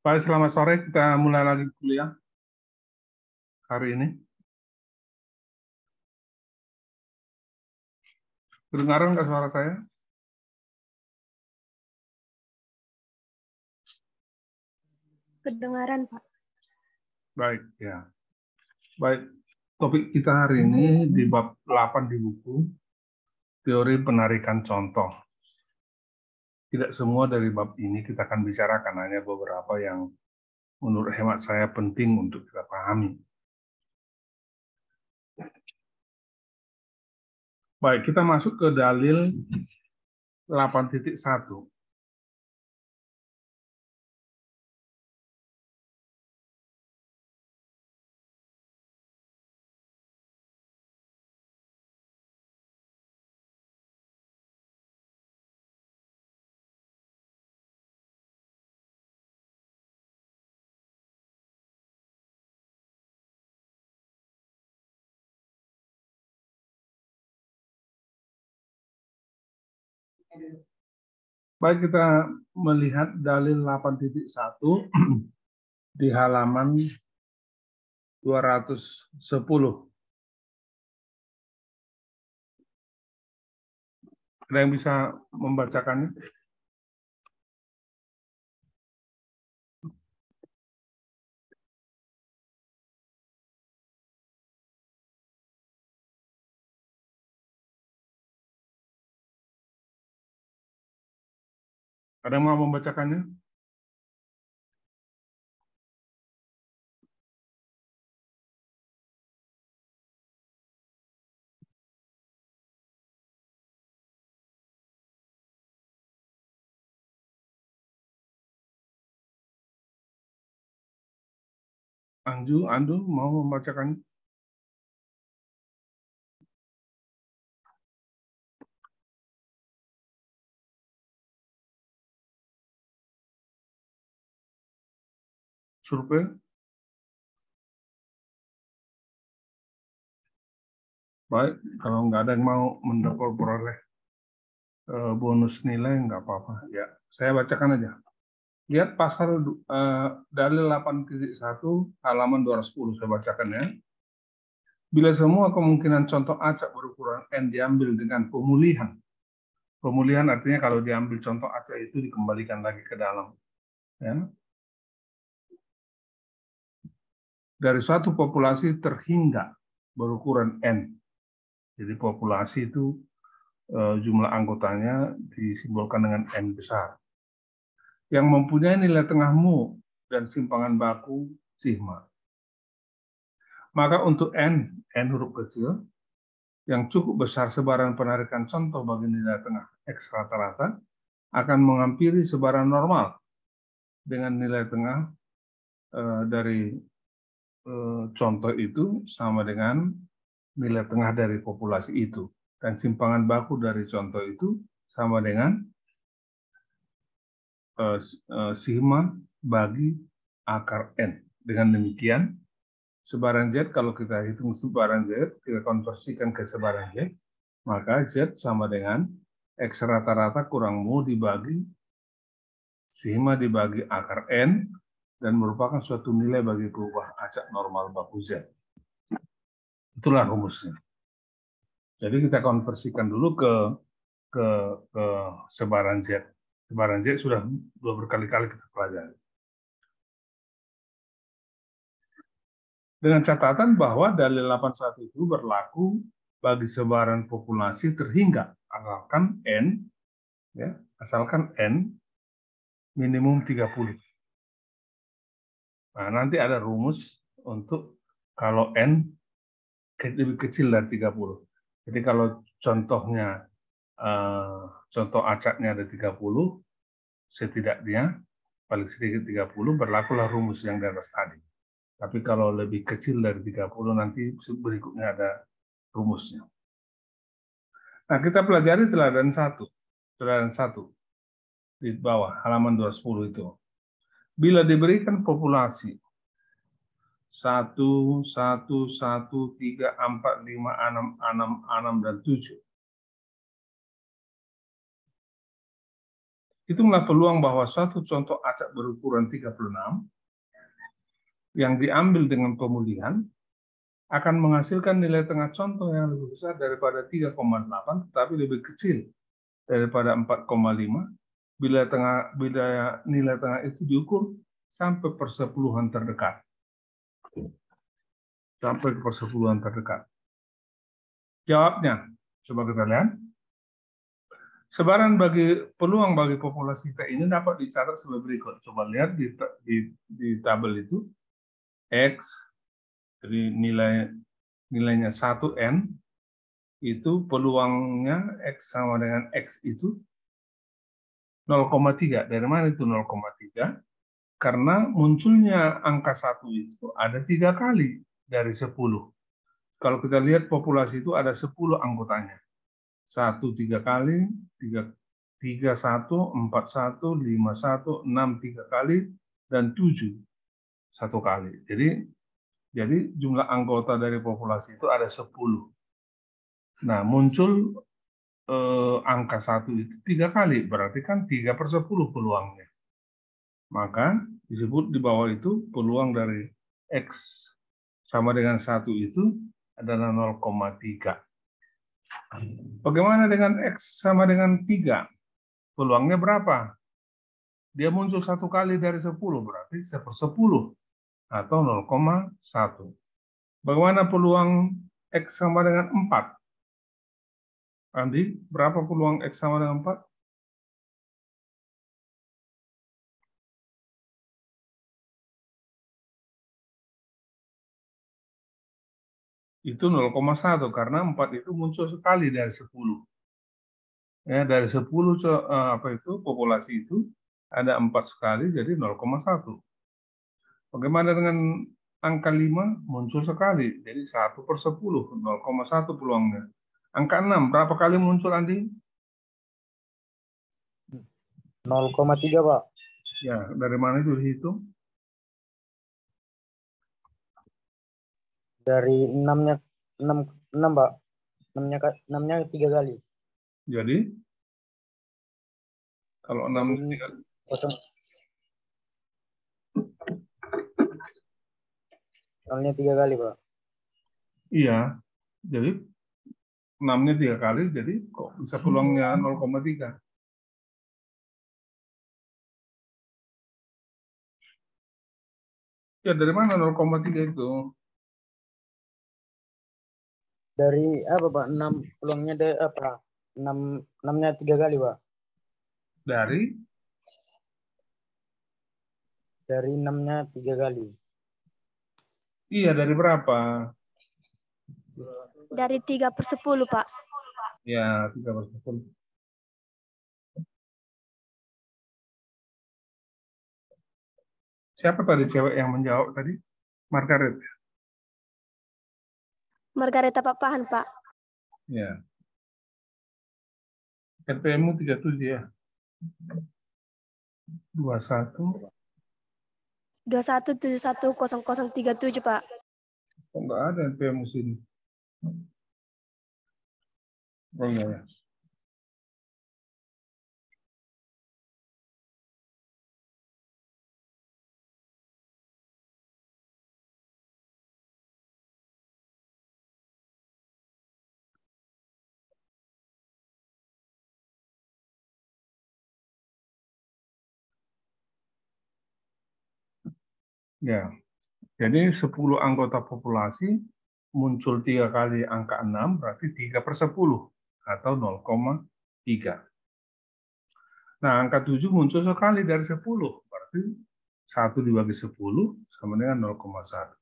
Baik, selamat sore. Kita mulai lagi kuliah hari ini. Kedengaran nggak suara saya? Kedengaran, Pak. Baik, ya. Baik, topik kita hari ini di bab 8 di buku, teori penarikan contoh. Tidak semua dari bab ini kita akan bicarakan, hanya beberapa yang menurut hemat saya penting untuk kita pahami. Baik, kita masuk ke dalil 8.1. Baik, kita melihat dalil 8.1 di halaman 210. Ada yang bisa membacakannya? Ada yang mau membacakannya? Andu mau membacakannya? Survei? Baik, kalau nggak ada yang mau memperoleh bonus nilai, nggak apa-apa. Ya, saya bacakan aja. Lihat pasal dalil 8.1 halaman 210, saya bacakan ya. Bila semua kemungkinan contoh acak berukuran N diambil dengan pemulihan. Pemulihan artinya kalau diambil contoh acak itu dikembalikan lagi ke dalam. Ya. Dari suatu populasi terhingga berukuran N. Jadi populasi itu jumlah anggotanya disimbolkan dengan N besar. Yang mempunyai nilai tengah mu dan simpangan baku sigma. Maka untuk N huruf kecil, yang cukup besar sebaran penarikan contoh bagi nilai tengah X rata-rata, akan menghampiri sebaran normal dengan nilai tengah dari contoh itu sama dengan nilai tengah dari populasi itu. Dan simpangan baku dari contoh itu sama dengan sigma bagi akar N. Dengan demikian, sebaran Z, kalau kita hitung sebaran Z, kita konversikan ke sebaran Z, maka Z sama dengan X rata-rata kurang mu dibagi sigma dibagi akar N, dan merupakan suatu nilai bagi perubahan acak normal baku Z. Itulah rumusnya. Jadi kita konversikan dulu ke sebaran Z. Sebaran Z sudah berkali-kali kita pelajari. Dengan catatan bahwa dalil 81 itu berlaku bagi sebaran populasi terhingga asalkan N minimum 30. Nah, nanti ada rumus untuk kalau N lebih kecil dari 30. Jadi kalau contohnya contoh acaknya ada 30, setidaknya paling sedikit 30, berlakulah rumus yang di atas tadi. Tapi kalau lebih kecil dari 30, nanti berikutnya ada rumusnya. Nah, kita pelajari teladan 1. Teladan 1 di bawah, halaman 210 itu. Bila diberikan populasi 1, 1, 1, 3, 4, 5, 6, 6, 6, dan 7. Hitunglah peluang bahwa suatu contoh acak berukuran 36 yang diambil dengan pemulihan akan menghasilkan nilai tengah contoh yang lebih besar daripada 3,8 tetapi lebih kecil daripada 4,5 bila nilai tengah itu diukur sampai persepuluhan terdekat. Sampai ke persepuluhan terdekat. Jawabnya, coba kita lihat. Sebaran peluang bagi populasi T ini dapat dicatat sebagai berikut. Coba lihat di tabel itu. X, jadi nilainya 1N, itu peluangnya X sama dengan X itu 0,3. Dari mana itu 0,3? Karena munculnya angka 1 itu ada 3 kali dari 10. Kalau kita lihat populasi itu ada 10 anggotanya. 1 3 kali, 3 1, 4 1, 5 1, 6 3 kali, dan 7 1 kali. Jadi jumlah anggota dari populasi itu ada 10. Nah, muncul angka 1 itu 3 kali, berarti kan 3/10 peluangnya. Maka disebut di bawah itu peluang dari X sama dengan 1 itu adalah 0,3. Bagaimana dengan X sama dengan 3? Peluangnya berapa? Dia muncul 1 kali dari 10, berarti 1/10 atau 0,1. Bagaimana peluang X sama dengan 4? Andi, berapa peluang X sama dengan 4? Itu 0,1 karena 4 itu muncul sekali dari 10. Ya, dari 10 populasi itu ada 4 sekali jadi 0,1. Bagaimana dengan angka 5 muncul sekali jadi 1/10, 0,1 peluangnya. Angka 6 berapa kali muncul, Andi? 0,3, Pak. Ya, dari mana itu dihitung? Dari 6-nya 6, Pak. 6-nya 3 kali. Jadi kalau 6 0-nya 3 kali, Pak. Iya. Jadi 6-nya 3 kali, jadi kok bisa peluangnya 0,3? Ya, dari mana 0,3 itu? Dari apa, Pak? 6 peluangnya dari apa? 6-nya 3 kali, Pak. Dari 6-nya 3 kali. Iya, dari berapa? Dari 3/10, Pak. Ya, 3/10. Siapa tadi cewek yang menjawab tadi? Margaret. Margareta Papahan, Pak. Ya. NPM-mu 37 ya? 21. 21710037, Pak. Kok nggak ada NPM-mu sini? Oh iya ya. Ya. Jadi 10 anggota populasi muncul 3 kali angka 6 berarti 3/10 atau 0,3. Nah, angka 7 muncul sekali dari 10, berarti 1 dibagi 10 sama dengan 0,1.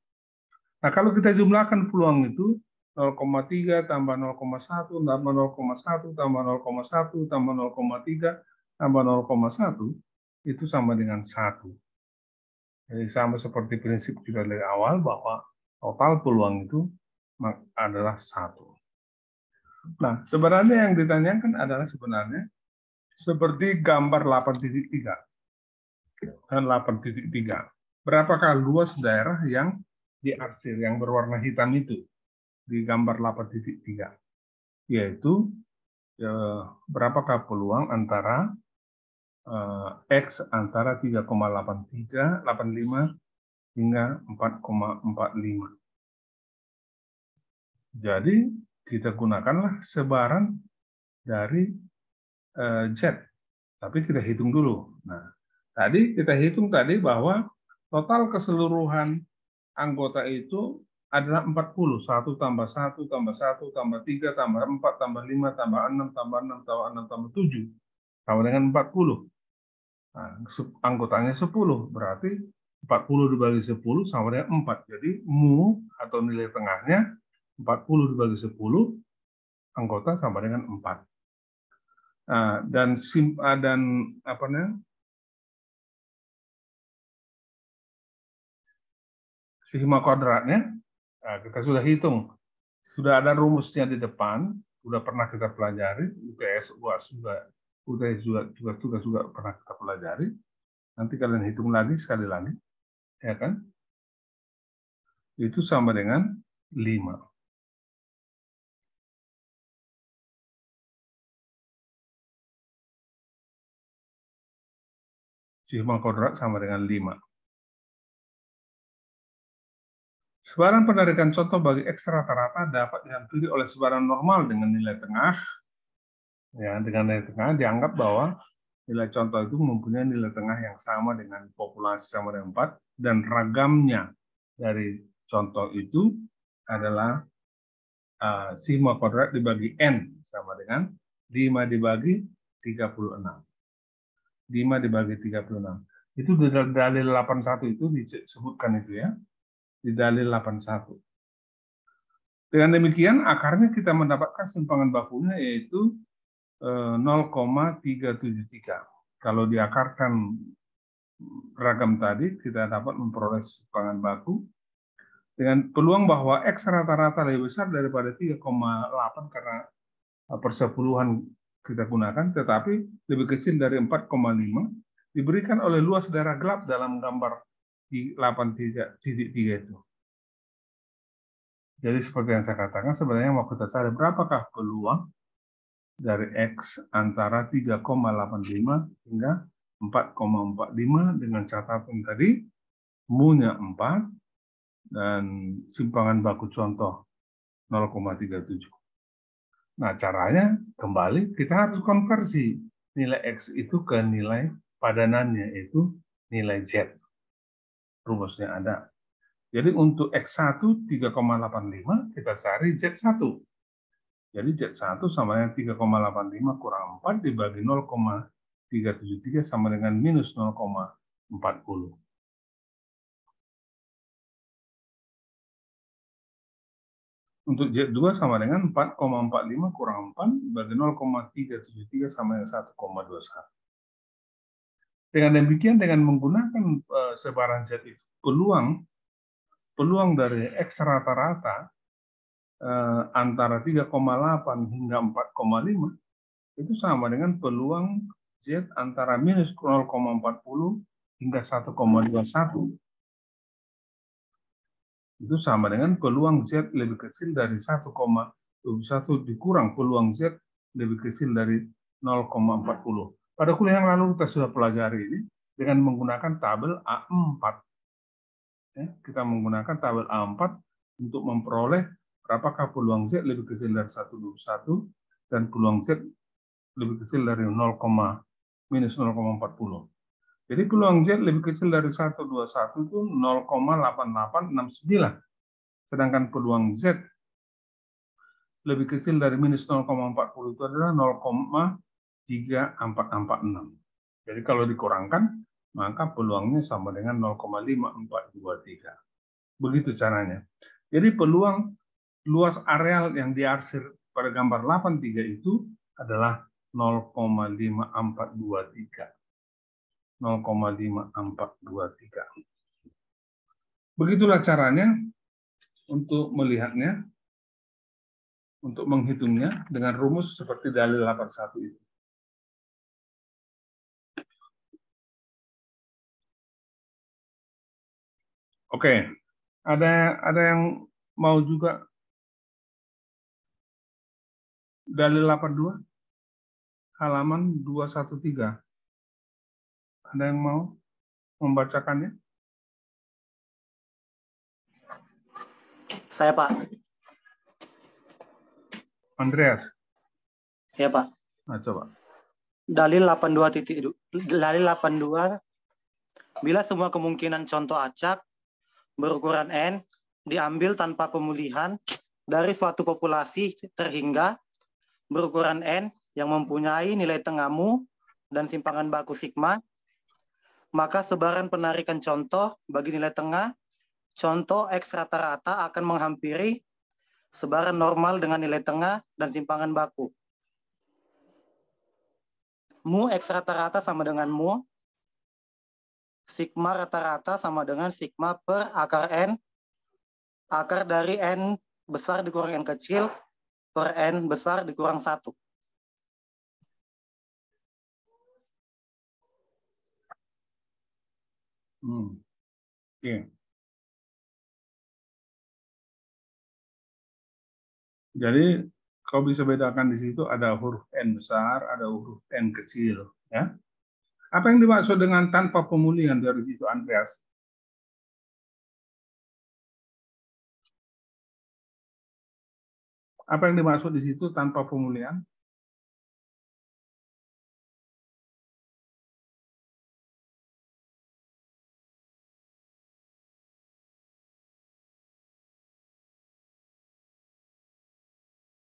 Nah, kalau kita jumlahkan peluang itu 0,3 tambah 0,1 tambah 0,1 tambah 0,1 tambah 0,3 tambah 0,1 itu sama dengan 1. Jadi sama seperti prinsip kita dari awal bahwa total peluang itu adalah 1. Nah, sebenarnya yang ditanyakan adalah sebenarnya seperti gambar 8.3 dan 8.3. Berapakah luas daerah yang diarsir yang berwarna hitam itu di gambar 8.3? Yaitu berapakah peluang antara X antara 3,85 hingga 4,45. Jadi kita gunakanlah sebaran dari Z. Tapi kita hitung dulu. Nah, tadi kita hitung bahwa total keseluruhan anggota itu adalah 40. 1 tambah 1 tambah 1 tambah 3 tambah 4 tambah 5 tambah 6 tambah 6 tambah 6 tambah 7. Sama dengan 40. Nah, anggotanya 10. Berarti 40 dibagi 10 sama dengan 4. Jadi mu atau nilai tengahnya 40 dibagi 10, anggota sama dengan 4. Nah, dan apa namanya? Sigma kuadratnya, nah, kita sudah hitung. Sudah ada rumusnya di depan, sudah pernah kita pelajari, UTS UAS juga pernah kita pelajari. Nanti kalian hitung lagi sekali lagi, ya kan? Itu sama dengan 5. Sigma kuadrat sama dengan 5. Sebaran penarikan contoh bagi X rata-rata dapat dihampiri oleh sebaran normal dengan nilai tengah. Ya, dengan nilai tengah dianggap bahwa nilai contoh itu mempunyai nilai tengah yang sama dengan populasi sama dengan 4, dan ragamnya dari contoh itu adalah sigma kuadrat dibagi N sama dengan 5 dibagi 36. 5 dibagi 36. Itu di dalil 81 itu disebutkan itu ya. Di dalil 81. Dengan demikian akarnya kita mendapatkan simpangan bakunya yaitu 0,373. Kalau diakarkan ragam tadi, kita dapat memperoleh simpangan baku dengan peluang bahwa X rata-rata lebih besar daripada 3,8 karena persepuluhan kita gunakan, tetapi lebih kecil dari 4,5 diberikan oleh luas daerah gelap dalam gambar di 83.3 itu. Jadi seperti yang saya katakan, sebenarnya mau kita cari berapakah peluang dari X antara 3,85 hingga 4,45 dengan catatan tadi, mu-nya 4 dan simpangan baku contoh 0,37. Nah, caranya kembali kita harus konversi nilai X itu ke nilai padanannya, yaitu nilai Z. Rumusnya ada. Jadi untuk X1 3,85 kita cari Z1. Jadi Z1 sama dengan 3,85 kurang 4 dibagi 0,373 sama dengan minus 0,40. Untuk Z2 sama dengan 4,45 kurang 4 dibagi 0,373 sama dengan 1,21. Dengan demikian, dengan menggunakan sebaran Z itu, peluang dari X rata-rata antara 3,8 hingga 4,5 itu sama dengan peluang Z antara minus 0,40 hingga 1,21. Itu sama dengan peluang Z lebih kecil dari 1,21 dikurang peluang Z lebih kecil dari 0,40. Pada kuliah yang lalu kita sudah pelajari ini dengan menggunakan tabel A4. Ya, kita menggunakan tabel A4 untuk memperoleh berapakah peluang Z lebih kecil dari 1,21 dan peluang Z lebih kecil dari minus 0,40. Jadi peluang Z lebih kecil dari 1,21 itu 0,8869. Sedangkan peluang Z lebih kecil dari minus 0,40 itu adalah 0,3446. Jadi kalau dikurangkan, maka peluangnya sama dengan 0,5423. Begitu caranya. Jadi peluang luas areal yang diarsir pada gambar 83 itu adalah 0,5423. 0,5423. Begitulah caranya untuk melihatnya, untuk menghitungnya dengan rumus seperti dalil 81 itu. Oke, ada yang mau juga dalil 82 halaman 213. Ada yang mau membacakannya? Saya, Pak. Andreas? Ya, Pak. Nah, coba. Dalil 82, bila semua kemungkinan contoh acak berukuran N diambil tanpa pemulihan dari suatu populasi terhingga berukuran N yang mempunyai nilai tengah mu dan simpangan baku sigma, maka sebaran penarikan contoh bagi nilai tengah contoh X rata-rata akan menghampiri sebaran normal dengan nilai tengah dan simpangan baku. Mu X rata-rata sama dengan mu, sigma rata-rata sama dengan sigma per akar N, akar dari N besar dikurang N kecil per N besar dikurang 1. Oke. Jadi kau bisa bedakan di situ ada huruf N besar, ada huruf N kecil, ya. Apa yang dimaksud dengan tanpa pemulihan dari situ, Andreas? Apa yang dimaksud di situ tanpa pemulihan?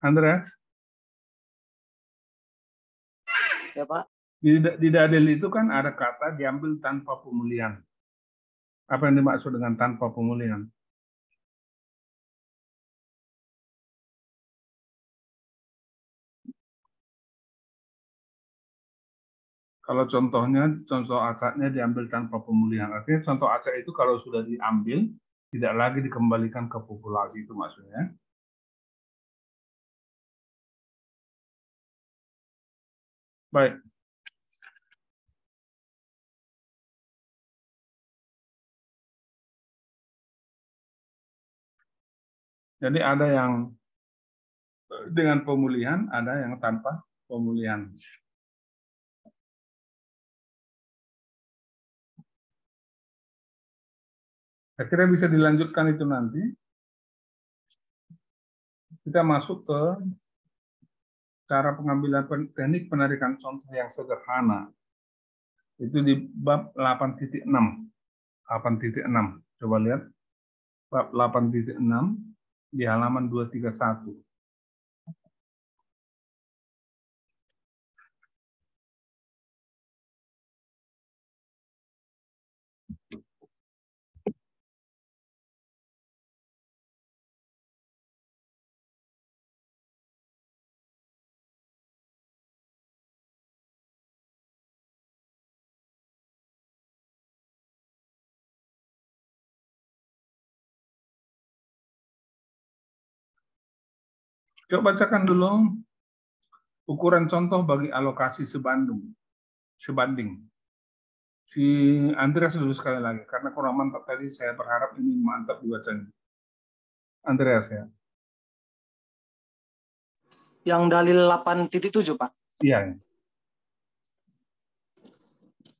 Andreas? Ya, Pak. Di dalil itu kan ada kata diambil tanpa pemulihan. Apa yang dimaksud dengan tanpa pemulihan? Kalau contoh acaknya diambil tanpa pemulihan. Artinya contoh acak itu kalau sudah diambil, tidak lagi dikembalikan ke populasi, itu maksudnya. Baik. Jadi ada yang dengan pemulihan, ada yang tanpa pemulihan. Saya kira bisa dilanjutkan itu nanti. Kita masuk ke cara pengambilan teknik penarikan contoh yang sederhana. Itu di bab 8.6. 8.6. Coba lihat. Bab 8.6 di halaman 231. Coba bacakan dulu ukuran contoh bagi alokasi sebanding. Si Andreas dulu sekali lagi, karena kurang mantap tadi, saya berharap ini mantap dibacanya. Andreas ya. Yang dalil 8.7, Pak. Iya.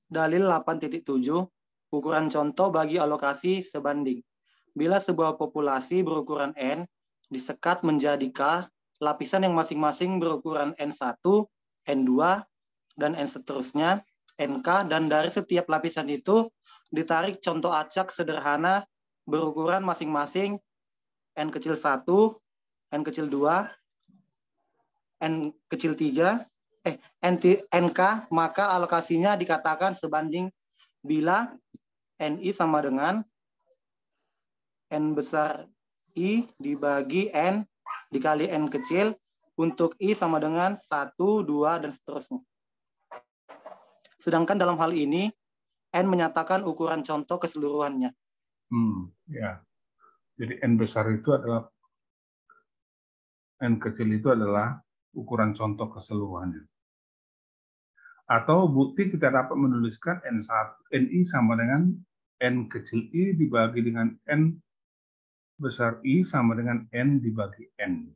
Dalil 8.7, ukuran contoh bagi alokasi sebanding. Bila sebuah populasi berukuran N disekat menjadi K, lapisan yang masing-masing berukuran N1, N2, dan N seterusnya, NK, dan dari setiap lapisan itu ditarik contoh acak sederhana berukuran masing-masing N kecil 1, N kecil 2, N kecil 3, NK, maka alokasinya dikatakan sebanding bila NI sama dengan N besar I dibagi N dikali N kecil untuk I sama dengan 1, 2, dan seterusnya. Sedangkan dalam hal ini, N menyatakan ukuran contoh keseluruhannya. Ya. Jadi N besar itu adalah, N kecil itu adalah ukuran contoh keseluruhannya. Atau bukti kita dapat menuliskan NI sama dengan N kecil I dibagi dengan N besar I sama dengan N dibagi N.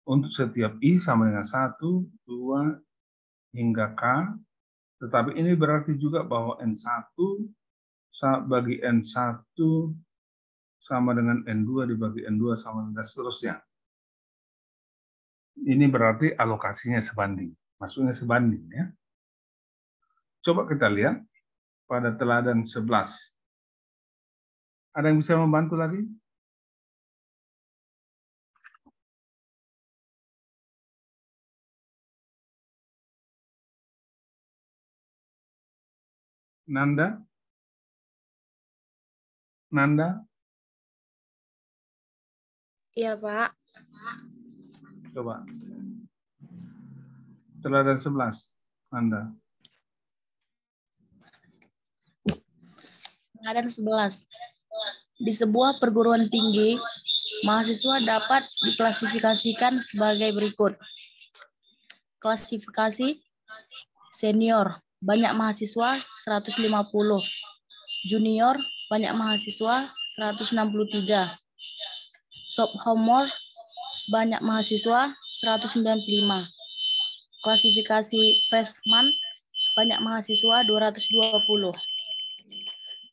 Untuk setiap I sama dengan 1, 2, hingga K, Tetapi ini berarti juga bahwa N1 bagi N1 sama dengan N2 dibagi N2 sama dengan seterusnya. Ini berarti alokasinya sebanding. Maksudnya sebanding ya. Coba kita lihat pada teladan 11. Ada yang bisa membantu lagi? Nanda? Nanda? Iya, Pak. Coba. Teladan 11. Nanda. Teladan 11. Di sebuah perguruan tinggi, mahasiswa dapat diklasifikasikan sebagai berikut. Klasifikasi senior, banyak mahasiswa 150. Junior, banyak mahasiswa 163. Sophomore, banyak mahasiswa 195. Klasifikasi freshman, banyak mahasiswa 220.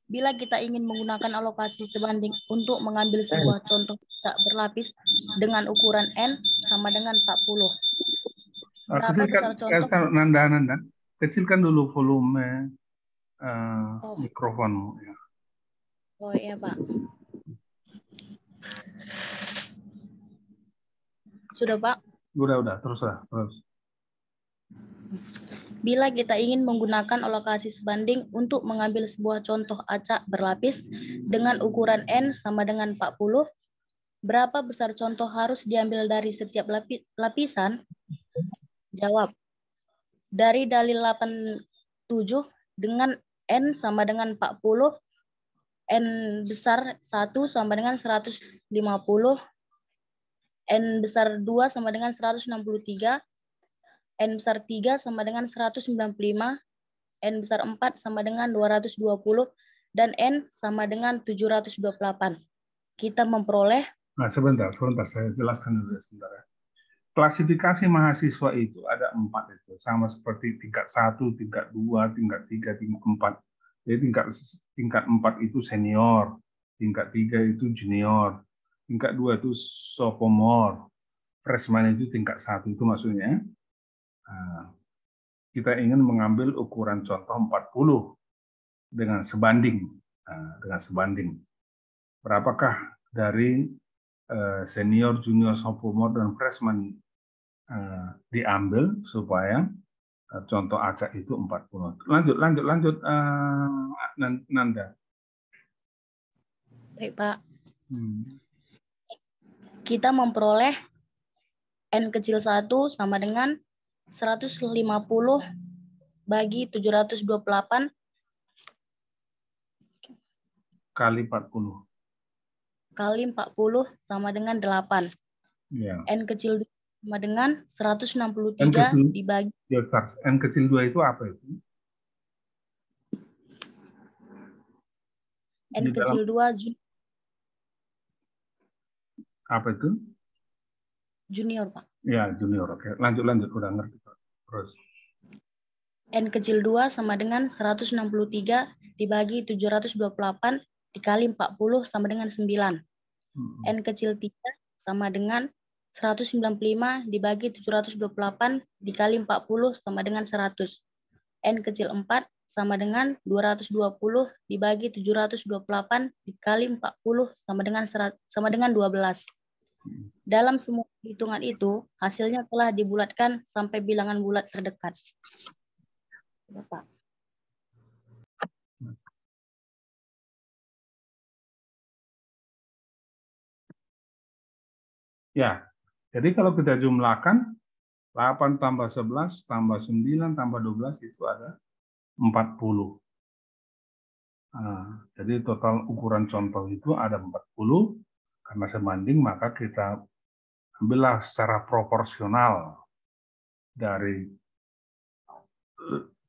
Bila kita ingin menggunakan alokasi sebanding untuk mengambil sebuah contoh acak berlapis dengan ukuran N sama dengan 40. Berapa besar contoh? Nanda, kecilkan dulu volume mikrofonmu. Ya. Oh iya, Pak. Sudah, Pak? Udah, terus. Bila kita ingin menggunakan alokasi sebanding untuk mengambil sebuah contoh acak berlapis dengan ukuran N sama dengan 40, berapa besar contoh harus diambil dari setiap lapisan? Jawab. Dari dalil 87 dengan N sama dengan 40, N besar 1 sama dengan 150, N besar 2 sama dengan 163, N besar 3 sama dengan 195, N besar 4 sama dengan 220, dan N sama dengan 728. Kita memperoleh... Nah, sebentar, saya jelaskan dulu sebentar ya. Klasifikasi mahasiswa itu ada 4 itu, sama seperti tingkat 1, tingkat 2, tingkat 3, tingkat 4. Jadi tingkat 4 itu senior, tingkat 3 itu junior, tingkat 2 itu sophomore, freshman itu tingkat 1 itu maksudnya. Nah, kita ingin mengambil ukuran contoh 40 dengan sebanding. Berapakah dari senior, junior, sophomore, dan freshman diambil supaya contoh acak itu 40. Lanjut, Nanda. Baik, Pak. Kita memperoleh N kecil 1 sama dengan 150 bagi 728 kali 40. Kali 40 sama dengan 8. Ya. N kecil 2 sama dengan 163 dibagi. Ya, N kecil 2 itu apa itu? N kecil 2 apa itu? Junior, Pak. Ya, junior. Oke. Lanjut. Udah ngerti, Pak. Terus. N kecil 2 sama dengan 163 dibagi 728 dikali 40 sama dengan 9. N kecil 3 sama dengan 195 dibagi 728 dikali 40 sama dengan 100. N kecil 4 sama dengan 220 dibagi 728 dikali 40 sama dengan 12. Dalam semua hitungan itu, hasilnya telah dibulatkan sampai bilangan bulat terdekat. Bapak. Ya, jadi kalau kita jumlahkan 8 tambah 11 tambah 9 tambah 12 itu ada 40. Nah, jadi total ukuran contoh itu ada 40. Karena sebanding, maka kita ambillah secara proporsional dari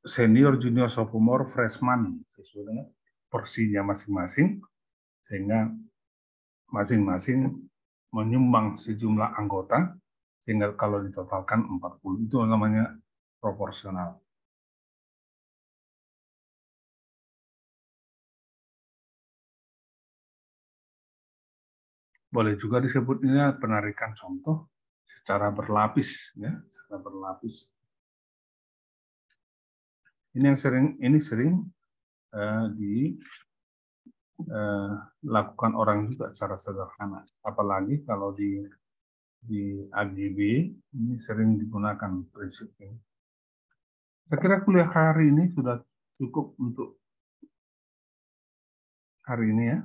senior, junior, sophomore, freshman sesuai dengan porsinya masing-masing, sehingga masing-masing menyumbang sejumlah anggota, sehingga kalau ditotalkan 40 itu namanya proporsional. Boleh juga disebutnya penarikan contoh secara berlapis, ya, secara berlapis. Ini sering dilakukan orang juga secara sederhana. Apalagi kalau di AGB ini sering digunakan prinsip ini. Saya kira kuliah hari ini sudah cukup untuk hari ini ya.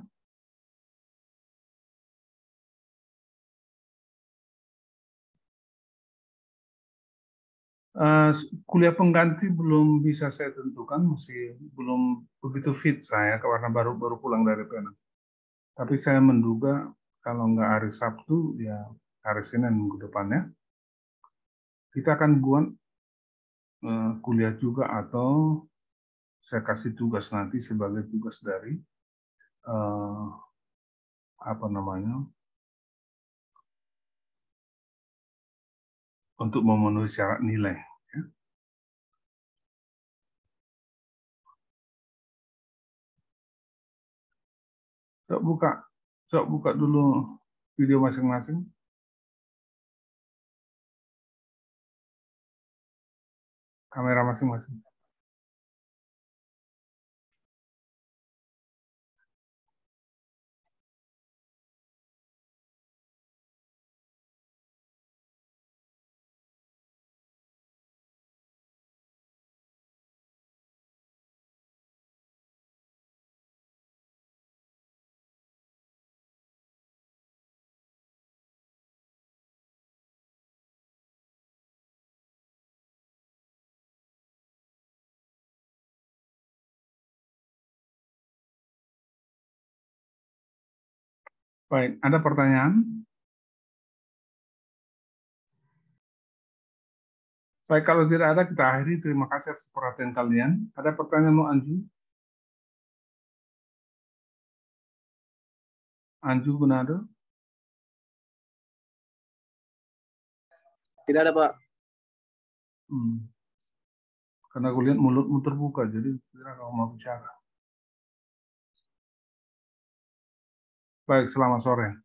Kuliah pengganti belum bisa saya tentukan, masih belum begitu fit saya karena baru pulang dari Penang. Tapi saya menduga kalau nggak hari Sabtu, ya hari Senin minggu depannya, kita akan buat kuliah juga atau saya kasih tugas nanti sebagai tugas dari untuk memenuhi syarat nilai. Ya. Coba buka dulu video masing-masing. Kamera masing-masing. Baik, ada pertanyaan? Baik, kalau tidak ada, kita akhiri. Terima kasih atas perhatian kalian. Ada pertanyaan, mau Anju? Anju Gunado? Tidak ada, Pak. Karena aku lihat mulutmu terbuka, jadi kira kamu mau bicara. Baik, selamat sore.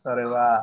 Sore, Pak.